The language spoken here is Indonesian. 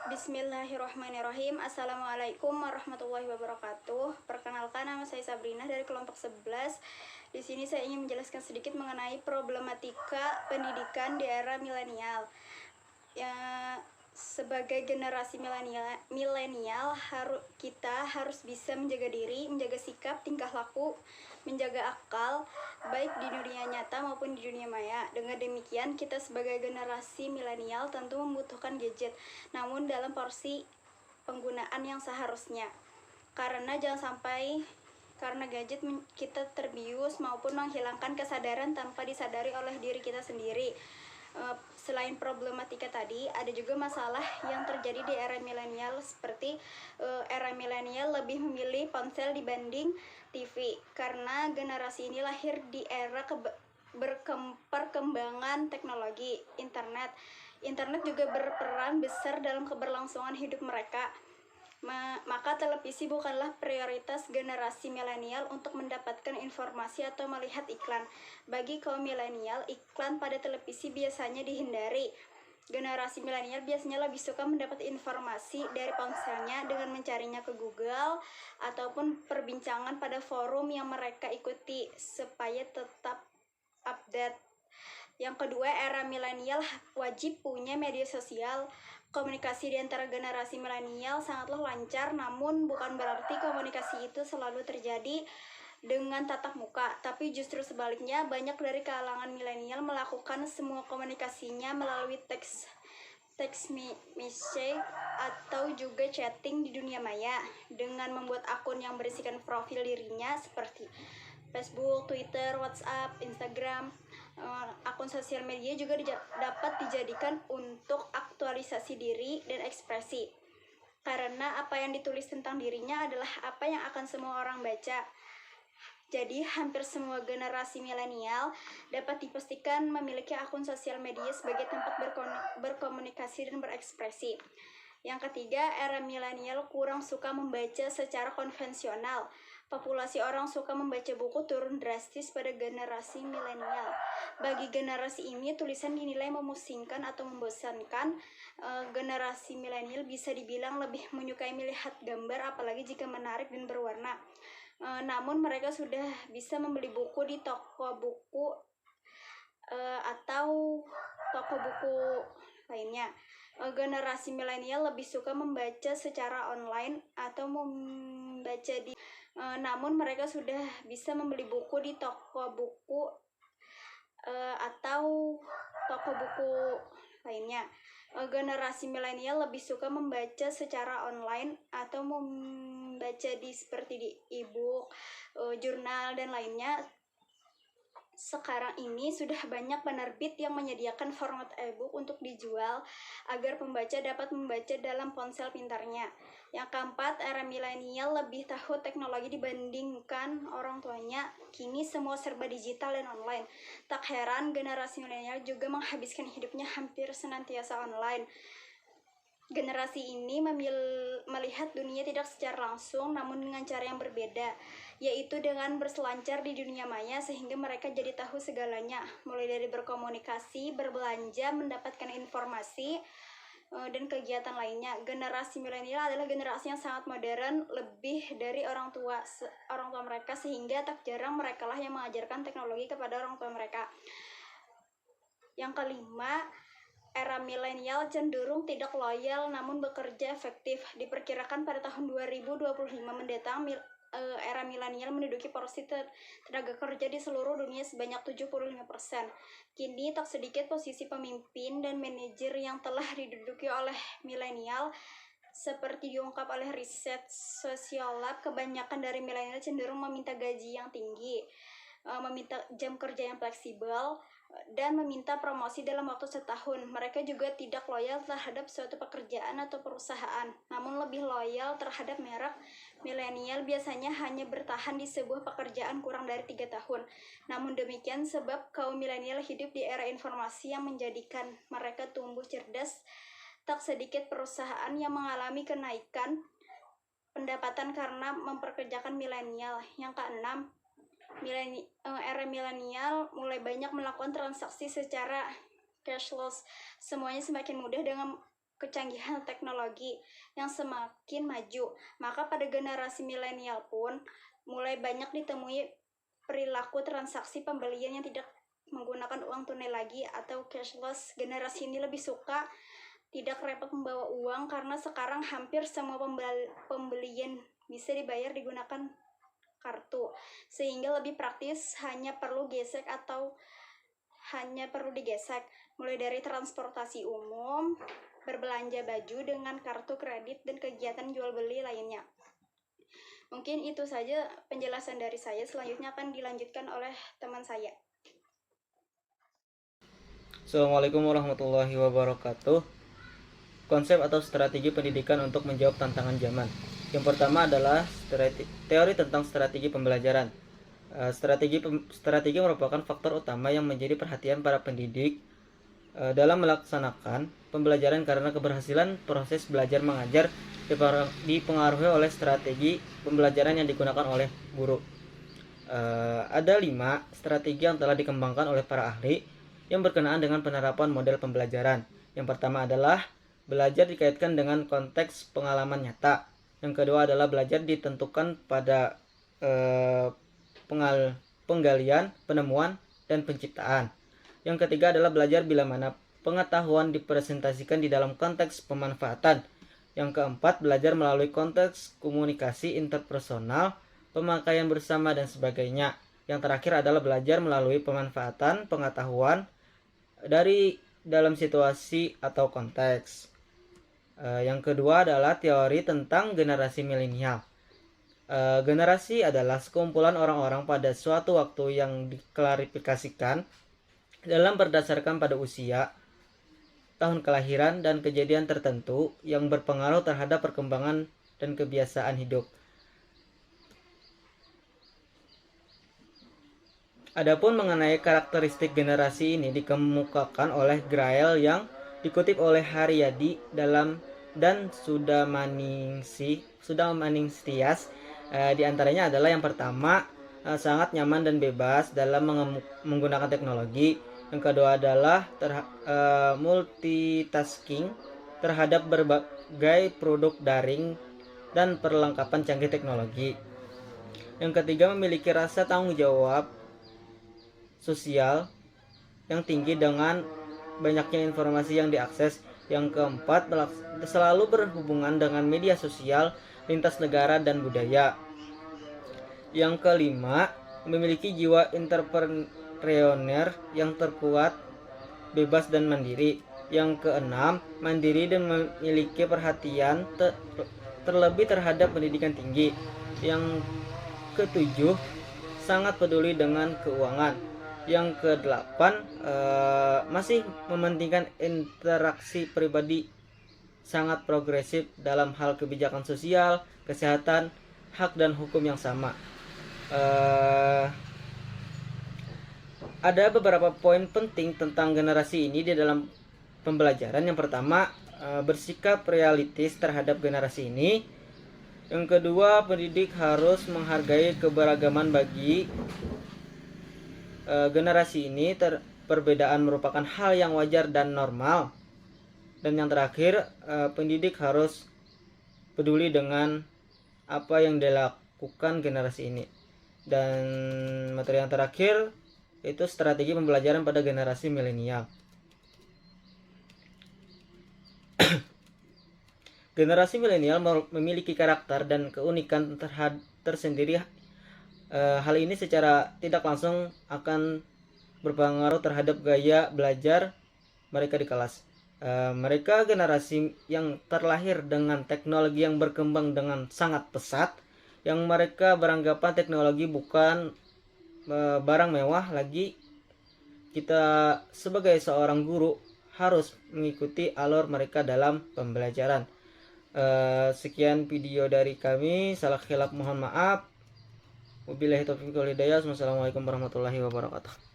Bismillahirrahmanirrahim. Assalamualaikum warahmatullahi wabarakatuh. Perkenalkan, nama saya Sabrina dari kelompok 11. Di sini saya ingin menjelaskan sedikit mengenai problematika pendidikan di era milenial. Ya, sebagai generasi milenial kita harus bisa menjaga diri, menjaga sikap, tingkah laku, menjaga akal, baik di dunia nyata maupun di dunia maya. Dengan demikian, kita sebagai generasi milenial tentu membutuhkan gadget, namun dalam porsi penggunaan yang seharusnya. Karena jangan sampai karena gadget kita terbius maupun menghilangkan kesadaran tanpa disadari oleh diri kita sendiri. Selain problematika tadi, ada juga masalah yang terjadi di era milenial, seperti era milenial lebih memilih ponsel dibanding TV karena generasi ini lahir di era perkembangan teknologi internet. Internet juga berperan besar dalam keberlangsungan hidup mereka. Maka televisi bukanlah prioritas generasi milenial untuk mendapatkan informasi atau melihat iklan. Bagi kaum milenial, iklan pada televisi biasanya dihindari. Generasi milenial biasanya lebih suka mendapat informasi dari ponselnya dengan mencarinya ke Google ataupun perbincangan pada forum yang mereka ikuti supaya tetap update. Yang kedua, era milenial wajib punya media sosial. Komunikasi di antara generasi milenial sangatlah lancar, namun bukan berarti komunikasi itu selalu terjadi dengan tatap muka, tapi justru sebaliknya, banyak dari kalangan milenial melakukan semua komunikasinya melalui teks message atau juga chatting di dunia maya dengan membuat akun yang berisikan profil dirinya seperti Facebook, Twitter, WhatsApp, Instagram. Akun sosial media juga dapat dijadikan untuk aktualisasi diri dan ekspresi, karena apa yang ditulis tentang dirinya adalah apa yang akan semua orang baca. Jadi hampir semua generasi milenial dapat dipastikan memiliki akun sosial media sebagai tempat berkomunikasi dan berekspresi. Yang ketiga, era milenial kurang suka membaca secara konvensional. Populasi orang suka membaca buku turun drastis pada generasi milenial. Bagi generasi ini, tulisan dinilai memusingkan atau membosankan. Generasi milenial bisa dibilang lebih menyukai melihat gambar, apalagi jika menarik dan berwarna. Namun mereka sudah bisa membeli buku di toko buku atau toko buku lainnya. Generasi milenial lebih suka membaca secara online atau membaca di namun mereka sudah bisa membeli buku di toko buku atau toko buku lainnya. Generasi milenial lebih suka membaca secara online atau membaca seperti di e-book, jurnal dan lainnya. Sekarang ini sudah banyak penerbit yang menyediakan format e-book untuk dijual agar pembaca dapat membaca dalam ponsel pintarnya. Yang keempat, era milenial lebih tahu teknologi dibandingkan orang tuanya. Kini semua serba digital dan online. Tak heran generasi milenial juga menghabiskan hidupnya hampir senantiasa online. Generasi ini melihat dunia tidak secara langsung, namun dengan cara yang berbeda, yaitu dengan berselancar di dunia maya, sehingga mereka jadi tahu segalanya, mulai dari berkomunikasi, berbelanja, mendapatkan informasi, dan kegiatan lainnya. Generasi milenial adalah generasi yang sangat modern, lebih dari orang tua mereka, sehingga tak jarang mereka lah yang mengajarkan teknologi kepada orang tua mereka. Yang kelima, era milenial cenderung tidak loyal namun bekerja efektif. Diperkirakan pada tahun 2025 mendatang era milenial menduduki porsi tenaga kerja di seluruh dunia sebanyak 75%. Kini tak sedikit posisi pemimpin dan manajer yang telah diduduki oleh milenial. Seperti diungkap oleh riset Sosiolab, kebanyakan dari milenial cenderung meminta gaji yang tinggi, meminta jam kerja yang fleksibel, dan meminta promosi dalam waktu setahun. Mereka juga tidak loyal terhadap suatu pekerjaan atau perusahaan, namun lebih loyal terhadap merek. Milenial biasanya hanya bertahan di sebuah pekerjaan kurang dari 3 tahun. Namun demikian, sebab kaum milenial hidup di era informasi yang menjadikan mereka tumbuh cerdas, tak sedikit perusahaan yang mengalami kenaikan pendapatan karena memperkerjakan milenial. Yang keenam, era milenial mulai banyak melakukan transaksi secara cashless. Semuanya semakin mudah dengan kecanggihan teknologi yang semakin maju. Maka pada generasi milenial pun mulai banyak ditemui perilaku transaksi pembelian yang tidak menggunakan uang tunai lagi atau cashless. Generasi ini lebih suka tidak repot membawa uang karena sekarang hampir semua pembelian bisa dibayar digunakan kartu, sehingga lebih praktis, hanya perlu digesek, mulai dari transportasi umum, berbelanja baju dengan kartu kredit, dan kegiatan jual beli lainnya. Mungkin itu saja penjelasan dari saya. Selanjutnya akan dilanjutkan oleh teman saya. Assalamualaikum warahmatullahi wabarakatuh. Konsep atau strategi pendidikan untuk menjawab tantangan zaman. Yang pertama adalah teori tentang strategi pembelajaran. Strategi merupakan faktor utama yang menjadi perhatian para pendidik dalam melaksanakan pembelajaran karena keberhasilan proses belajar mengajar dipengaruhi oleh strategi pembelajaran yang digunakan oleh guru. Ada 5 strategi yang telah dikembangkan oleh para ahli yang berkenaan dengan penerapan model pembelajaran. Yang pertama adalah belajar dikaitkan dengan konteks pengalaman nyata. Yang kedua adalah belajar ditentukan pada penggalian, penemuan, dan penciptaan. Yang ketiga adalah belajar bila mana pengetahuan dipresentasikan di dalam konteks pemanfaatan. Yang keempat, belajar melalui konteks komunikasi interpersonal, pemakaian bersama, dan sebagainya. Yang terakhir adalah belajar melalui pemanfaatan pengetahuan dari dalam situasi atau konteks. Yang kedua adalah teori tentang generasi milenial. Generasi adalah sekumpulan orang-orang pada suatu waktu yang diklarifikasikan dalam berdasarkan pada usia, tahun kelahiran, dan kejadian tertentu yang berpengaruh terhadap perkembangan dan kebiasaan hidup. Adapun mengenai karakteristik generasi ini dikemukakan oleh Grael yang dikutip oleh Haryadi dan Sudamaningstias. Di antaranya adalah yang pertama, sangat nyaman dan bebas dalam menggunakan teknologi. Yang kedua adalah multitasking terhadap berbagai produk daring dan perlengkapan canggih teknologi. Yang ketiga, memiliki rasa tanggung jawab sosial yang tinggi dengan banyaknya informasi yang diakses. Yang keempat, selalu berhubungan dengan media sosial, lintas negara, dan budaya. Yang kelima, memiliki jiwa entrepreneur yang terkuat, bebas, dan mandiri. Yang keenam, mandiri dan memiliki perhatian terlebih terhadap pendidikan tinggi. Yang ketujuh, sangat peduli dengan keuangan. Yang kedelapan, masih mementingkan interaksi pribadi, sangat progresif dalam hal kebijakan sosial, kesehatan, hak, dan hukum yang sama. Ada beberapa poin penting tentang generasi ini di dalam pembelajaran. Yang pertama, bersikap realistis terhadap generasi ini. Yang kedua, pendidik harus menghargai keberagaman bagi generasi ini. Perbedaan merupakan hal yang wajar dan normal. Dan yang terakhir, pendidik harus peduli dengan apa yang dilakukan generasi ini. Dan materi yang terakhir itu strategi pembelajaran pada generasi milenial. Generasi milenial memiliki karakter dan keunikan tersendiri. Hal ini secara tidak langsung akan berpengaruh terhadap gaya belajar mereka di kelas. Mereka generasi yang terlahir dengan teknologi yang berkembang dengan sangat pesat, yang mereka beranggapan teknologi bukan barang mewah lagi. Kita sebagai seorang guru harus mengikuti alur mereka dalam pembelajaran. Sekian video dari kami, salah khilaf mohon maaf. Wabillahi taufiq wal hidayah. Wassalamualaikum warahmatullahi wabarakatuh.